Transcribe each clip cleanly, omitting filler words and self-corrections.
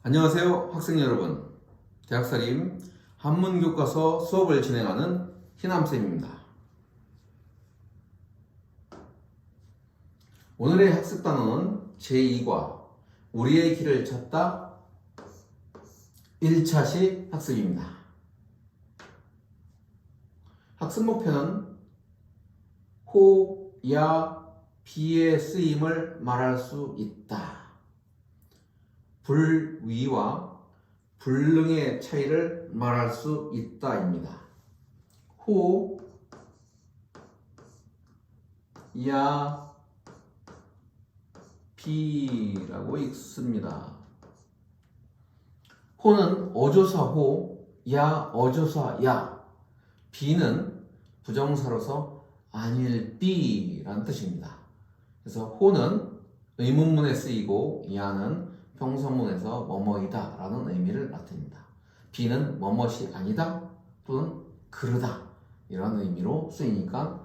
안녕하세요, 학생 여러분. 대학살림 한문교과서 수업을 진행하는 희남쌤입니다. 오늘의 학습 단어는 제2과 우리의 길을 찾다 1차시 학습입니다. 학습 목표는 호, 야, 비의 쓰임을 말할 수 있다. 불위와 불능의 차이를 말할 수 있다입니다. 호, 야, 비라고 읽습니다. 호는 어조사 호, 야 어조사 야, 비는 부정사로서 아닐 비라는 뜻입니다. 그래서 호는 의문문에 쓰이고 야는 평서문에서 뭐뭐이다 라는 의미를 나타냅니다. 비는 뭐뭇이 아니다 또는 그르다 이런 의미로 쓰이니까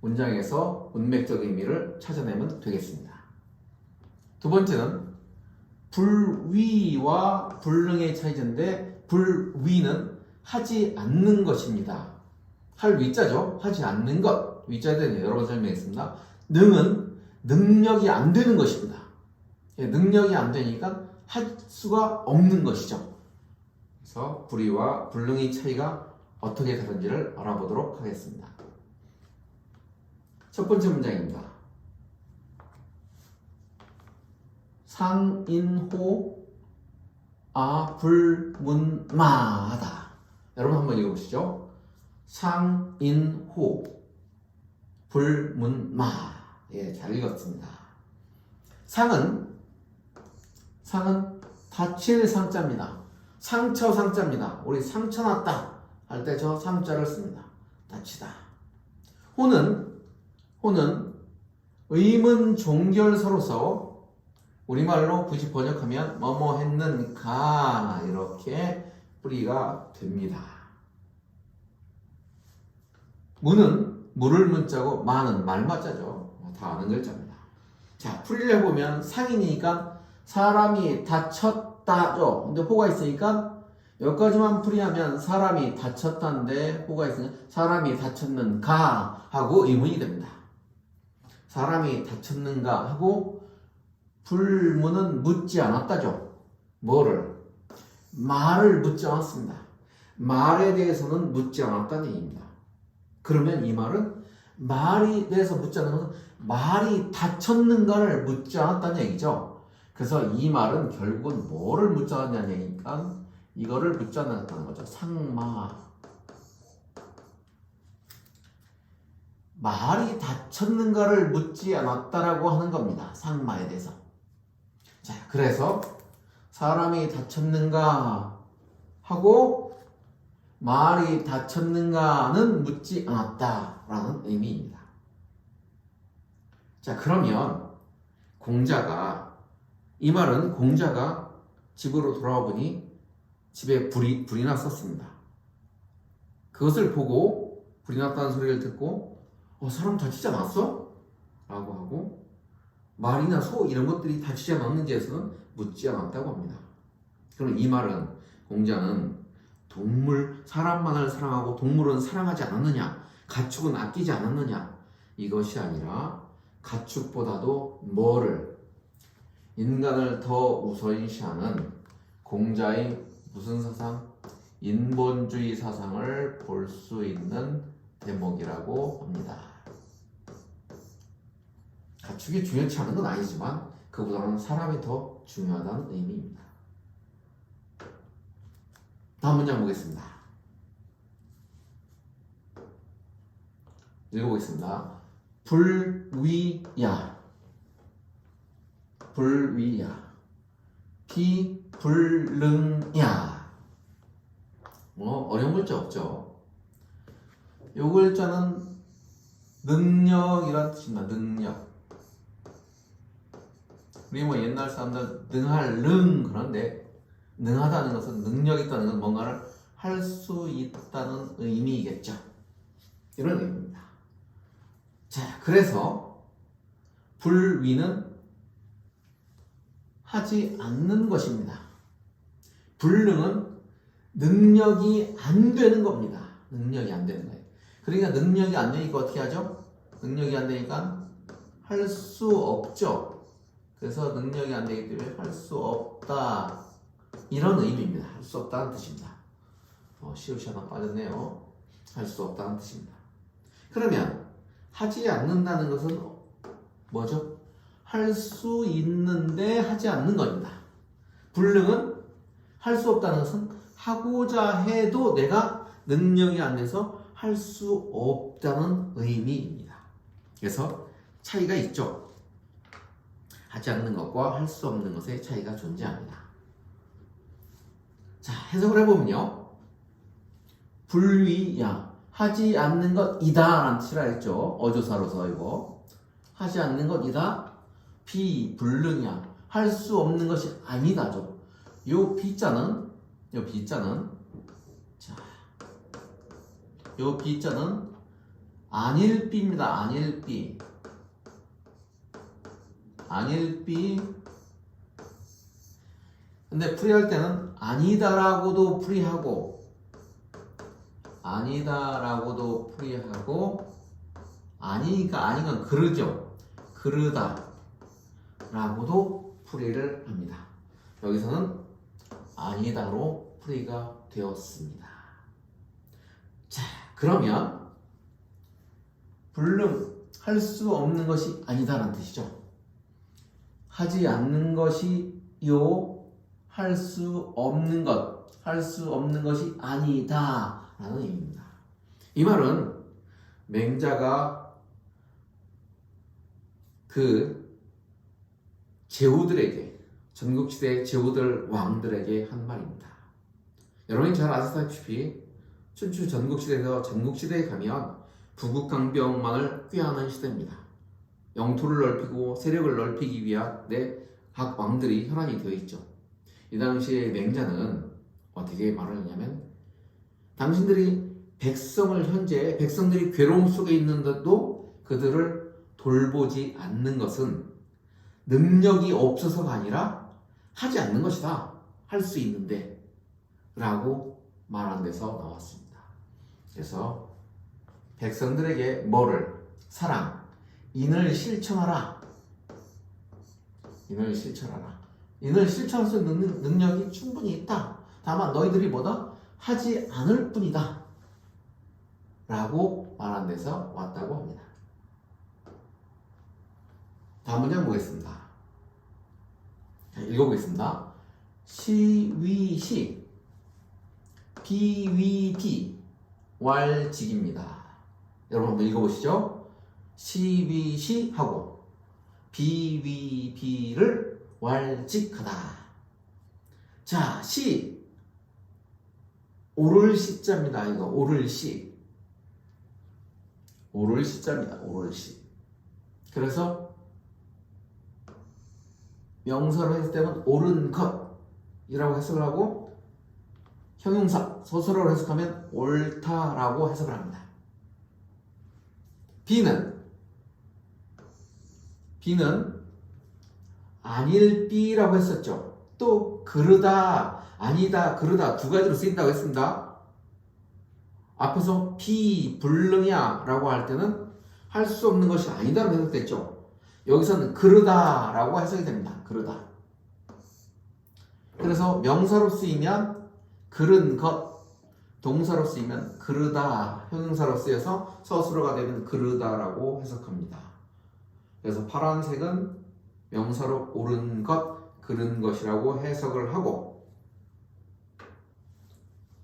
문장에서 문맥적 의미를 찾아내면 되겠습니다. 두 번째는 불위와 불능의 차이인데 불위는 하지 않는 것입니다. 할 위자죠. 하지 않는 것. 위자에 대해 여러 번 설명했습니다. 능은 능력이 안 되는 것입니다. 능력이 안 되니까 할 수가 없는 것이죠. 그래서 불위와 불능의 차이가 어떻게 다른지를 알아보도록 하겠습니다. 첫 번째 문장입니다. 상인호 불문마하다. 여러분 한번 읽어보시죠. 상인호 불문마. 예, 잘 읽었습니다. 상은 다칠 상자입니다. 상처 상자입니다. 우리 상처 났다 할 때 저 상자를 씁니다. 다치다. 호는 의문 종결서로서 우리말로 굳이 번역하면 뭐뭐 했는가 이렇게 뿌리가 됩니다. 무는 물을 문자고 마는 말맞자죠. 다 아는 글자입니다. 자, 풀이를 해보면 상이니까 사람이 다쳤다죠. 근데 호가 있으니까 여기까지만 풀이하면 사람이 다쳤다인데 호가 있으니까 사람이 다쳤는가 하고 의문이 됩니다. 사람이 다쳤는가 하고 불문은 묻지 않았다죠. 뭐를? 말을 묻지 않았습니다. 말에 대해서는 묻지 않았다는 얘기입니다. 그러면 이 말은 말에 대해서 묻지 않는 것은 말이 다쳤는가를 묻지 않았다는 얘기죠. 그래서 이 말은 결국은 뭐를 묻지 않았냐는 얘기니까 이거를 묻지 않았다는 거죠. 상마. 말이 다쳤는가를 묻지 않았다라고 하는 겁니다. 상마에 대해서. 자, 그래서 사람이 다쳤는가 하고 말이 다쳤는가는 묻지 않았다라는 의미입니다. 자, 그러면 이 말은 공자가 집으로 돌아와 보니 집에 불이 났었습니다. 그것을 보고 불이 났다는 소리를 듣고 사람 다치지 않았어? 라고 하고 말이나 소 이런 것들이 다치지 않았는지에서는 묻지 않았다고 합니다. 그럼 이 말은 공자는 사람만을 사랑하고 동물은 사랑하지 않았느냐, 가축은 아끼지 않았느냐 이것이 아니라 가축보다도 뭐를 인간을 더 우선시하는 공자의 무슨 사상? 인본주의 사상을 볼 수 있는 대목이라고 합니다. 가축이 중요치 않은 건 아니지만 그보다는 사람이 더 중요하다는 의미입니다. 다음 문장 보겠습니다. 읽어보겠습니다. 불위야 비불능야. 어려운 글자 없죠. 요 글자는 능력이란 뜻입니다. 능력. 우리 옛날 사람들 능할 그런데 능하다는 것은 능력 있다는 것은 뭔가를 할 수 있다는 의미겠죠. 이런 의미입니다. 자, 그래서 불위는 하지 않는 것입니다. 불능은 능력이 안 되는 겁니다. 능력이 안 되는 거예요. 그러니까 능력이 안 되니까 어떻게 하죠? 능력이 안 되니까 할 수 없죠. 그래서 능력이 안 되기 때문에 할 수 없다. 이런 의미입니다. 할 수 없다는 뜻입니다. 시옷이 하나 빠졌네요. 할 수 없다는 뜻입니다. 그러면 하지 않는다는 것은 뭐죠? 할 수 있는데 하지 않는 겁니다. 불능은 할 수 없다는 것은 하고자 해도 내가 능력이 안 돼서 할 수 없다는 의미입니다. 그래서 차이가 있죠. 하지 않는 것과 할 수 없는 것의 차이가 존재합니다. 자, 해석을 해보면요. 불위야, 하지 않는 것이다 라는 뜻이라 했죠. 어조사로서 이거. 하지 않는 것이다. 비불능이야, 할 수 없는 것이 아니다죠. 요 비자는 자, 요 비자는 안일비입니다. 안일비. 근데 풀이할 때는 아니다라고도 풀이하고 아니니까 아닌 건 그르죠. 그르다 라고도 풀이를 합니다. 여기서는 아니다로 풀이가 되었습니다. 자, 그러면 불능, 할 수 없는 것이 아니다라는 뜻이죠. 하지 않는 것이요, 할 수 없는 것이 아니다 라는 의미입니다. 이 말은 맹자가 그 제후들에게, 전국시대 제후들 왕들에게 한 말입니다. 여러분이 잘 아시다시피 춘추 전국시대에서 전국시대에 가면 부국강병만을 꾀하는 시대입니다. 영토를 넓히고 세력을 넓히기 위한 각 왕들이 혈안이 되어 있죠. 이 당시에 맹자는 어떻게 말을 하냐면, 당신들이 백성들이 괴로움 속에 있는데도 그들을 돌보지 않는 것은 능력이 없어서가 아니라 하지 않는 것이다. 할 수 있는데 라고 말한 데서 나왔습니다. 그래서 백성들에게 뭐를? 사랑, 인을 실천하라. 인을 실천할 수 있는 능력이 충분히 있다. 다만 너희들이 뭐다? 하지 않을 뿐이다 라고 말한 데서 왔다고 합니다. 다음 문장 보겠습니다. 읽어보겠습니다. 시위시, 비위비, 왈직입니다. 여러분 한번 읽어보시죠. 시위시 하고 비위비를 왈직하다. 자, 시, 오를 시자입니다. 이거 오를 시자입니다. 오를 시. 그래서 명사로 했을 때는 옳은 것이라고 해석을 하고, 형용사, 서술어로 해석하면 옳다라고 해석을 합니다. 비는 아닐비라고 했었죠. 또 그르다, 아니다, 그르다 두 가지로 쓰인다고 했습니다. 앞에서 비불능이야 라고 할 때는 할 수 없는 것이 아니다라고 해석됐죠. 여기서는 그르다 라고 해석이 됩니다. 그르다. 그래서 명사로 쓰이면 그른 것, 동사로 쓰이면 그르다, 형용사로 쓰여서 서술어가 되면 그르다라고 해석합니다. 그래서 파란색은 명사로 옳은 것, 그른 것이라고 해석을 하고,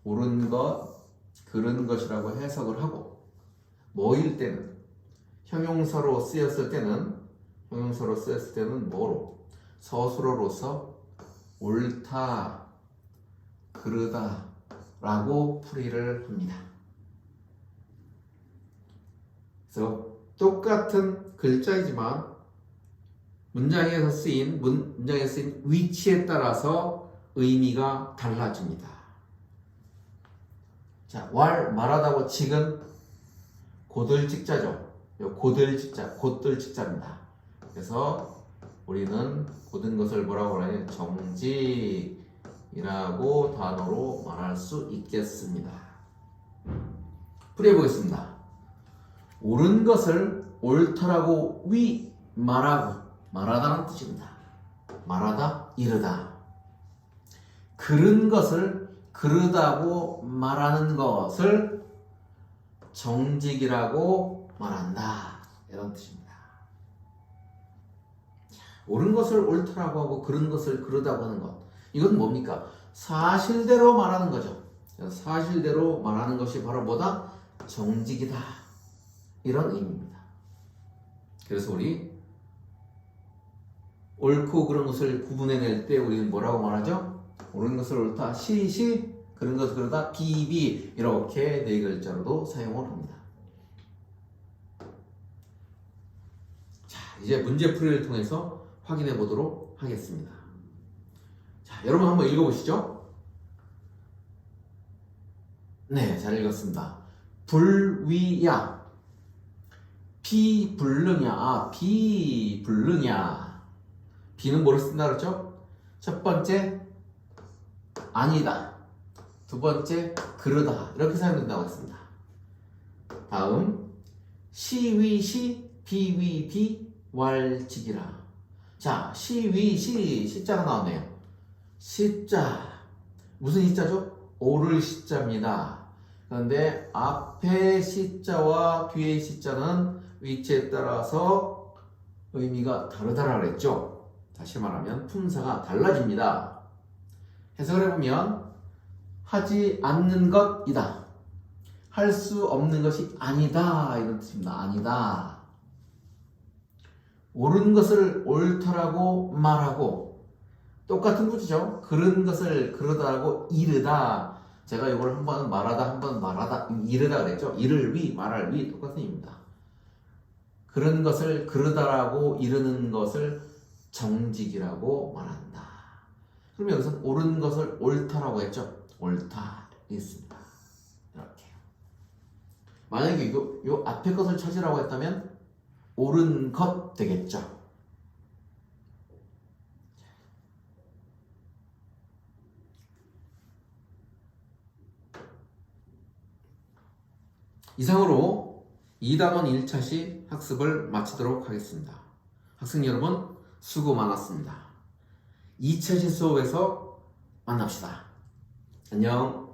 옳은 것, 그른 것이라고 해석을 하고, 뭐일 때는, 형용사로 쓰였을 때는 뭐로? 서술어로서 옳다, 그르다 라고 풀이를 합니다. 그래서 똑같은 글자이지만 문장에서 쓰인 위치에 따라서 의미가 달라집니다. 자, 말하다고 직은 고들직자죠. 곧들직자입니다. 그래서 우리는 모든 것을 뭐라고 하냐? 정직이라고 이라고 단어로 말할 수 있겠습니다. 풀이해보겠습니다. 옳은 것을 옳다라고 말하다는 뜻입니다. 말하다, 이르다. 그른 것을 그르다고 말하는 것을 정직이라고 말한다. 이런 뜻입니다. 옳은 것을 옳다라고 하고 그른 것을 그르다고 하는 것. 이건 뭡니까? 사실대로 말하는 거죠. 사실대로 말하는 것이 바로 뭐다? 정직이다. 이런 의미입니다. 그래서 우리 옳고 그른 것을 구분해낼 때 우리는 뭐라고 말하죠? 옳은 것을 옳다, 시, 그른 것을 그르다, 비, 이렇게 네 글자로도 사용을 합니다. 자, 이제 문제풀이를 통해서 확인해 보도록 하겠습니다. 자, 여러분 한번 읽어보시죠. 네, 잘 읽었습니다. 불위야, 비 불르냐, 비 불르냐. 비는 뭐를 쓴다 그랬죠? 첫 번째, 아니다. 두 번째, 그르다. 이렇게 사용된다고 했습니다. 다음, 시위시, 비위비, 왈직이라. 자, 시위시, 시자가 나오네요. 시자, 무슨 시자죠? 옳을 시자입니다. 그런데 앞에 시자와 뒤에 시자는 위치에 따라서 의미가 다르다라 그랬죠. 다시 말하면 품사가 달라집니다. 해석을 해보면 하지 않는 것이다. 할 수 없는 것이 아니다. 이런 뜻입니다. 아니다. 옳은 것을 옳다라고 말하고 똑같은 구조죠. 그른 것을 그르다라고 이르다. 제가 이걸 한번 말하다 한번 말하다 이르다 그랬죠. 이를 위 말할 위 똑같은 의미입니다. 그런 것을 그르다라고 이르는 것을 정직이라고 말한다. 그럼 여기서 옳은 것을 옳다라고 했죠. 옳다 있습니다. 이렇게. 만약에 요 앞에 것을 찾으라고 했다면 옳은 것 되겠죠. 이상으로 2단원 1차시 학습을 마치도록 하겠습니다. 학생 여러분 수고 많았습니다. 2차시 수업에서 만납시다. 안녕.